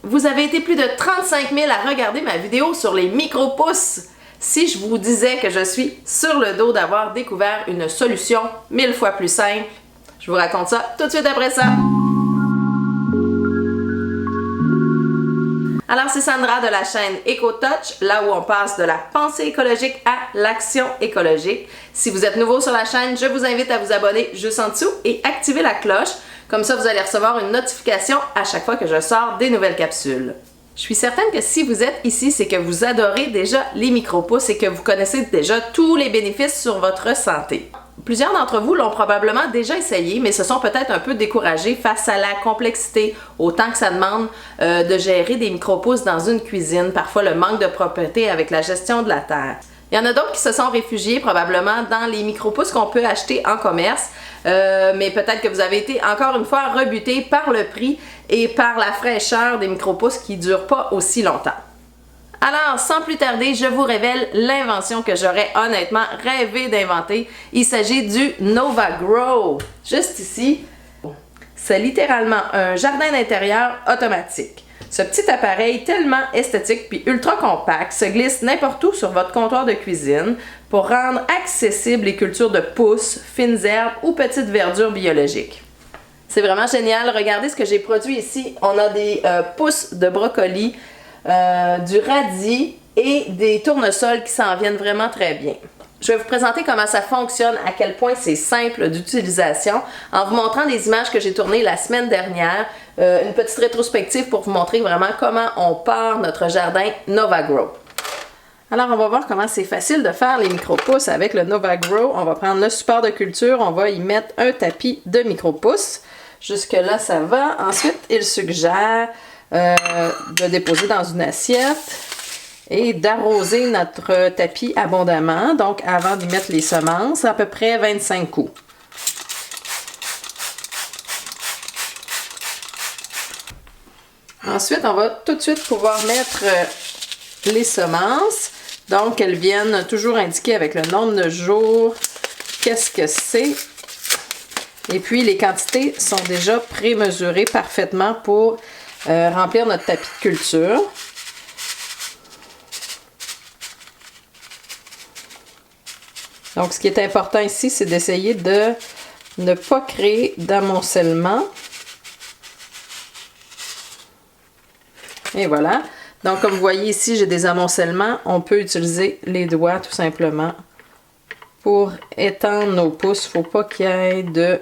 Vous avez été plus de 35 000 à regarder ma vidéo sur les micro-pousses. Si je vous disais que je suis sur le dos d'avoir découvert une solution 1000 fois plus simple, je vous raconte ça tout de suite après ça. Alors, c'est Sandra de la chaîne EcoTouch, là où on passe de la pensée écologique à l'action écologique. Si vous êtes nouveau sur la chaîne, je vous invite à vous abonner juste en dessous et activer la cloche. Comme ça, vous allez recevoir une notification à chaque fois que je sors des nouvelles capsules. Je suis certaine que si vous êtes ici, c'est que vous adorez déjà les micro-pousses et que vous connaissez déjà tous les bénéfices sur votre santé. Plusieurs d'entre vous l'ont probablement déjà essayé, mais se sont peut-être un peu découragés face à la complexité, au temps que ça demande de gérer des micro-pousses dans une cuisine, parfois le manque de propreté avec la gestion de la terre. Il y en a d'autres qui se sont réfugiés probablement dans les micro-pousses qu'on peut acheter en commerce, mais peut-être que vous avez été encore une fois rebuté par le prix et par la fraîcheur des micro-pousses qui ne durent pas aussi longtemps. Alors, sans plus tarder, je vous révèle l'invention que j'aurais honnêtement rêvé d'inventer. Il s'agit du NovaGrow. Juste ici, c'est littéralement un jardin d'intérieur automatique. Ce petit appareil tellement esthétique puis ultra compact se glisse n'importe où sur votre comptoir de cuisine pour rendre accessibles les cultures de pousses, fines herbes ou petites verdures biologiques. C'est vraiment génial. Regardez ce que j'ai produit ici. On a des pousses de brocoli, du radis et des tournesols qui s'en viennent vraiment très bien. Je vais vous présenter comment ça fonctionne, à quel point c'est simple d'utilisation, en vous montrant des images que j'ai tournées la semaine dernière, une petite rétrospective pour vous montrer vraiment comment on part notre jardin NovaGrow. Alors, on va voir comment c'est facile de faire les micro-pousses avec le NovaGrow. On va prendre le support de culture, on va y mettre un tapis de micro-pousses. Jusque-là, ça va. Ensuite, il suggère de déposer dans une assiette et d'arroser notre tapis abondamment, donc avant d'y mettre les semences, à peu près 25 coups. Ensuite, on va tout de suite pouvoir mettre les semences, donc elles viennent toujours indiquer avec le nombre de jours qu'est-ce que c'est. Et puis les quantités sont déjà prémesurées parfaitement pour remplir notre tapis de culture. Donc, ce qui est important ici, c'est d'essayer de ne pas créer d'amoncellement. Et voilà. Donc, comme vous voyez ici, j'ai des amoncellements. On peut utiliser les doigts tout simplement pour étendre nos pousses. Il ne faut pas qu'il y ait de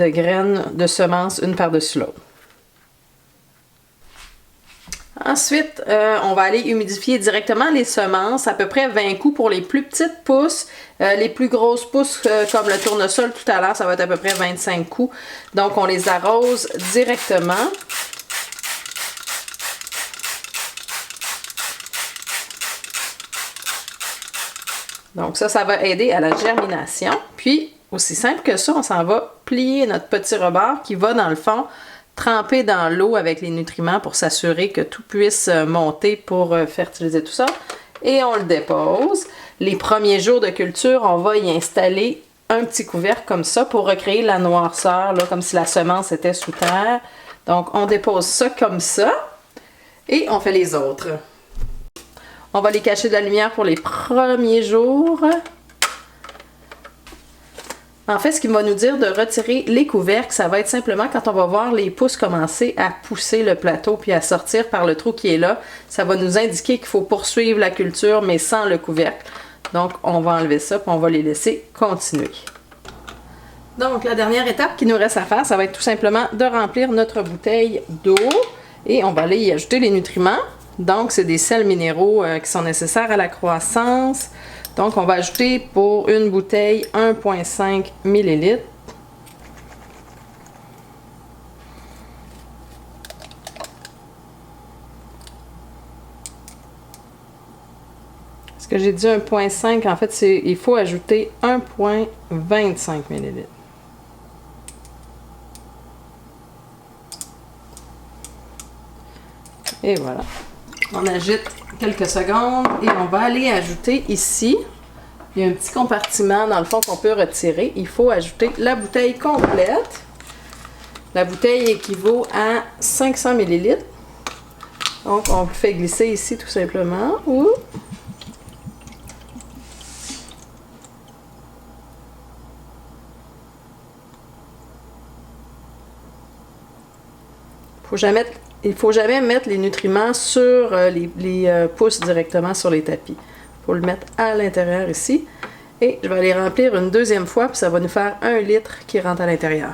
graines de semences une par-dessus l'autre. Ensuite, on va aller humidifier directement les semences, à peu près 20 coups pour les plus petites pousses. Les plus grosses pousses, comme le tournesol tout à l'heure, ça va être à peu près 25 coups. Donc, on les arrose directement. Donc, ça va aider à la germination. Puis, aussi simple que ça, on s'en va plier notre petit rebord qui va, dans le fond, tremper dans l'eau avec les nutriments pour s'assurer que tout puisse monter pour fertiliser tout ça. Et on le dépose. Les premiers jours de culture, on va y installer un petit couvercle comme ça pour recréer la noirceur, là, comme si la semence était sous terre. Donc, on dépose ça comme ça et on fait les autres. On va les cacher de la lumière pour les premiers jours. En fait, ce qui va nous dire de retirer les couvercles, ça va être simplement quand on va voir les pousses commencer à pousser le plateau puis à sortir par le trou qui est là. Ça va nous indiquer qu'il faut poursuivre la culture, mais sans le couvercle. Donc, on va enlever ça puis on va les laisser continuer. Donc, la dernière étape qui nous reste à faire, ça va être tout simplement de remplir notre bouteille d'eau et on va aller y ajouter les nutriments. Donc, c'est des sels minéraux qui sont nécessaires à la croissance. Donc, on va ajouter pour une bouteille 1,5 ml. Ce que j'ai dit 1,5, en fait, il faut ajouter 1,25 ml. Et voilà. On agite quelques secondes et on va aller ajouter ici, il y a un petit compartiment dans le fond qu'on peut retirer. Il faut ajouter la bouteille complète. La bouteille équivaut à 500 ml. Donc, on le fait glisser ici tout simplement. Ouh. Il ne faut jamais mettre les nutriments sur les pousses directement sur les tapis. Il faut le mettre à l'intérieur ici. Et je vais aller remplir une deuxième fois, puis ça va nous faire 1 litre qui rentre à l'intérieur.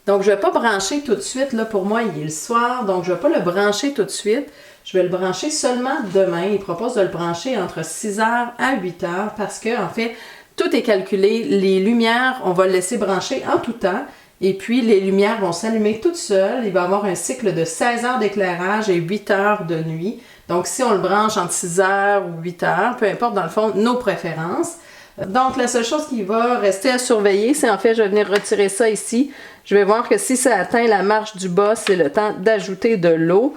Donc, je ne vais pas brancher tout de suite. Là, pour moi, il est le soir, donc je ne vais pas le brancher tout de suite. Je vais le brancher seulement demain. Il propose de le brancher entre 6h à 8h parce que, en fait, tout est calculé. Les lumières, on va le laisser brancher en tout temps. Et puis, les lumières vont s'allumer toutes seules. Il va y avoir un cycle de 16 heures d'éclairage et 8 heures de nuit. Donc, si on le branche entre 6 heures ou 8 heures, peu importe, dans le fond, nos préférences. Donc, la seule chose qui va rester à surveiller, c'est en fait, je vais venir retirer ça ici. Je vais voir que si ça atteint la marche du bas, c'est le temps d'ajouter de l'eau.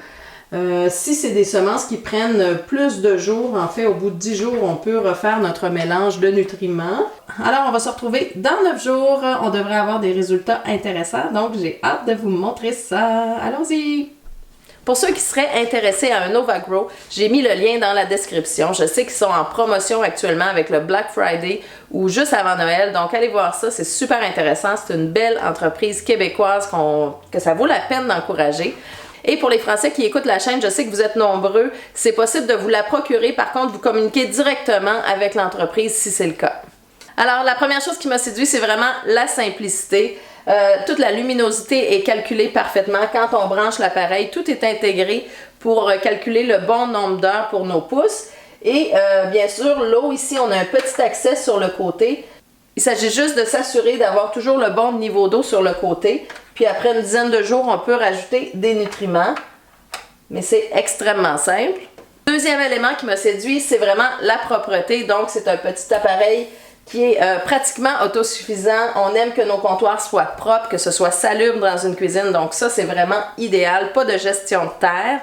Si c'est des semences qui prennent plus de jours, en fait, au bout de 10 jours, on peut refaire notre mélange de nutriments. Alors, on va se retrouver dans 9 jours. On devrait avoir des résultats intéressants. Donc, j'ai hâte de vous montrer ça. Allons-y! Pour ceux qui seraient intéressés à un NovaGrow, j'ai mis le lien dans la description. Je sais qu'ils sont en promotion actuellement avec le Black Friday ou juste avant Noël. Donc, allez voir ça. C'est super intéressant. C'est une belle entreprise québécoise que ça vaut la peine d'encourager. Et pour les Français qui écoutent la chaîne, je sais que vous êtes nombreux. C'est possible de vous la procurer. Par contre, vous communiquez directement avec l'entreprise si c'est le cas. Alors, la première chose qui m'a séduit, c'est vraiment la simplicité. Toute la luminosité est calculée parfaitement. Quand on branche l'appareil, tout est intégré pour calculer le bon nombre d'heures pour nos pouces. Et bien sûr, l'eau, ici, on a un petit accès sur le côté. Il s'agit juste de s'assurer d'avoir toujours le bon niveau d'eau sur le côté. Puis après une dizaine de jours, on peut rajouter des nutriments. Mais c'est extrêmement simple. Deuxième élément qui m'a séduit, c'est vraiment la propreté. Donc, c'est un petit appareil qui est pratiquement autosuffisant. On aime que nos comptoirs soient propres, que ce soit salubre dans une cuisine. Donc ça, c'est vraiment idéal. Pas de gestion de terre.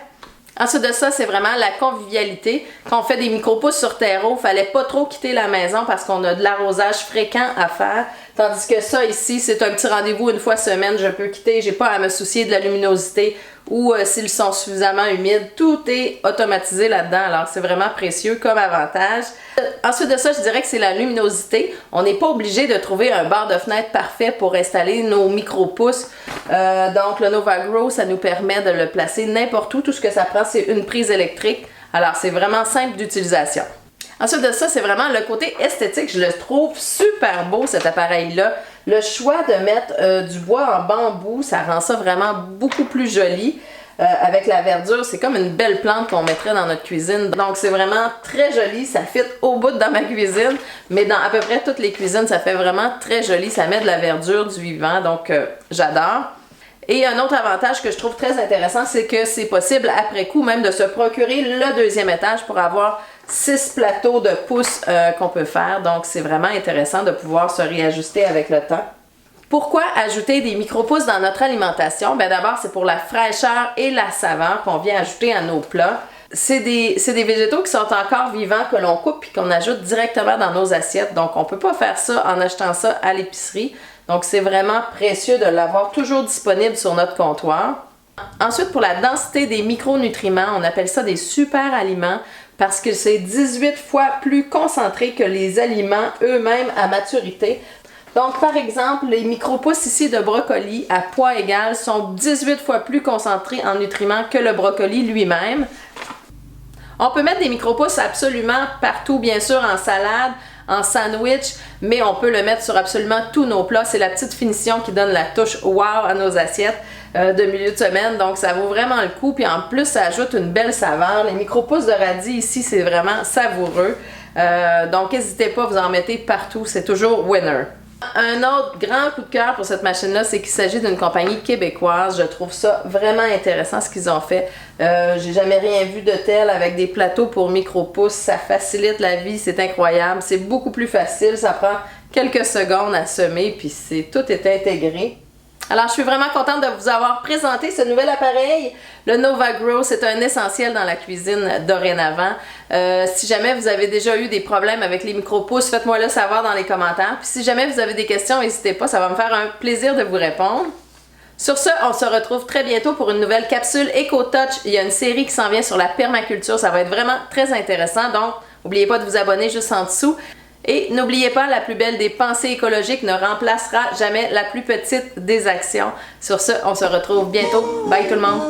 Ensuite de ça, c'est vraiment la convivialité. Quand on fait des micro-pousses sur terreau, il ne fallait pas trop quitter la maison parce qu'on a de l'arrosage fréquent à faire. Tandis que ça, ici, c'est un petit rendez-vous une fois semaine, je peux quitter. J'ai pas à me soucier de la luminosité ou s'ils sont suffisamment humides. Tout est automatisé là-dedans, alors c'est vraiment précieux comme avantage. Ensuite de ça, je dirais que c'est la luminosité. On n'est pas obligé de trouver un bar de fenêtre parfait pour installer nos micro-pousses. Donc le NovaGrow, ça nous permet de le placer n'importe où. Tout ce que ça prend, c'est une prise électrique. Alors c'est vraiment simple d'utilisation. Ensuite de ça, c'est vraiment le côté esthétique. Je le trouve super beau, cet appareil-là. Le choix de mettre du bois en bambou, ça rend ça vraiment beaucoup plus joli. Avec la verdure, c'est comme une belle plante qu'on mettrait dans notre cuisine. Donc, c'est vraiment très joli. Ça fit au bout dans ma cuisine. Mais dans à peu près toutes les cuisines, ça fait vraiment très joli. Ça met de la verdure, du vivant. Donc, j'adore. Et un autre avantage que je trouve très intéressant, c'est que c'est possible après coup même de se procurer le deuxième étage pour avoir 6 plateaux de pouces qu'on peut faire. Donc, c'est vraiment intéressant de pouvoir se réajuster avec le temps. Pourquoi ajouter des micro-pousses dans notre alimentation? Bien, d'abord, c'est pour la fraîcheur et la saveur qu'on vient ajouter à nos plats. C'est des végétaux qui sont encore vivants, que l'on coupe et qu'on ajoute directement dans nos assiettes. Donc, on ne peut pas faire ça en achetant ça à l'épicerie. Donc, c'est vraiment précieux de l'avoir toujours disponible sur notre comptoir. Ensuite, pour la densité des micronutriments, on appelle ça des super aliments parce que c'est 18 fois plus concentré que les aliments eux-mêmes à maturité. Donc, par exemple, les micro-pousses ici de brocoli à poids égal sont 18 fois plus concentrés en nutriments que le brocoli lui-même. On peut mettre des micro-pousses absolument partout, bien sûr en salade, en sandwich, mais on peut le mettre sur absolument tous nos plats. C'est la petite finition qui donne la touche wow à nos assiettes de milieu de semaine. Donc, ça vaut vraiment le coup. Puis en plus, ça ajoute une belle saveur. Les micro-pousses de radis ici, c'est vraiment savoureux. Donc, n'hésitez pas, vous en mettez partout. C'est toujours winner. Un autre grand coup de cœur pour cette machine-là, c'est qu'il s'agit d'une compagnie québécoise. Je trouve ça vraiment intéressant ce qu'ils ont fait. J'ai jamais rien vu de tel avec des plateaux pour micro-pousses. Ça facilite la vie, c'est incroyable. C'est beaucoup plus facile, ça prend quelques secondes à semer, puis tout est intégré. Alors, je suis vraiment contente de vous avoir présenté ce nouvel appareil. Le Nova Grow, c'est un essentiel dans la cuisine dorénavant. Si jamais vous avez déjà eu des problèmes avec les micro-pousses, faites-moi le savoir dans les commentaires. Puis si jamais vous avez des questions, n'hésitez pas, ça va me faire un plaisir de vous répondre. Sur ce, on se retrouve très bientôt pour une nouvelle capsule EcoTouch. Il y a une série qui s'en vient sur la permaculture, ça va être vraiment très intéressant. Donc, n'oubliez pas de vous abonner juste en dessous. Et n'oubliez pas, la plus belle des pensées écologiques ne remplacera jamais la plus petite des actions. Sur ce, on se retrouve bientôt. Bye tout le monde!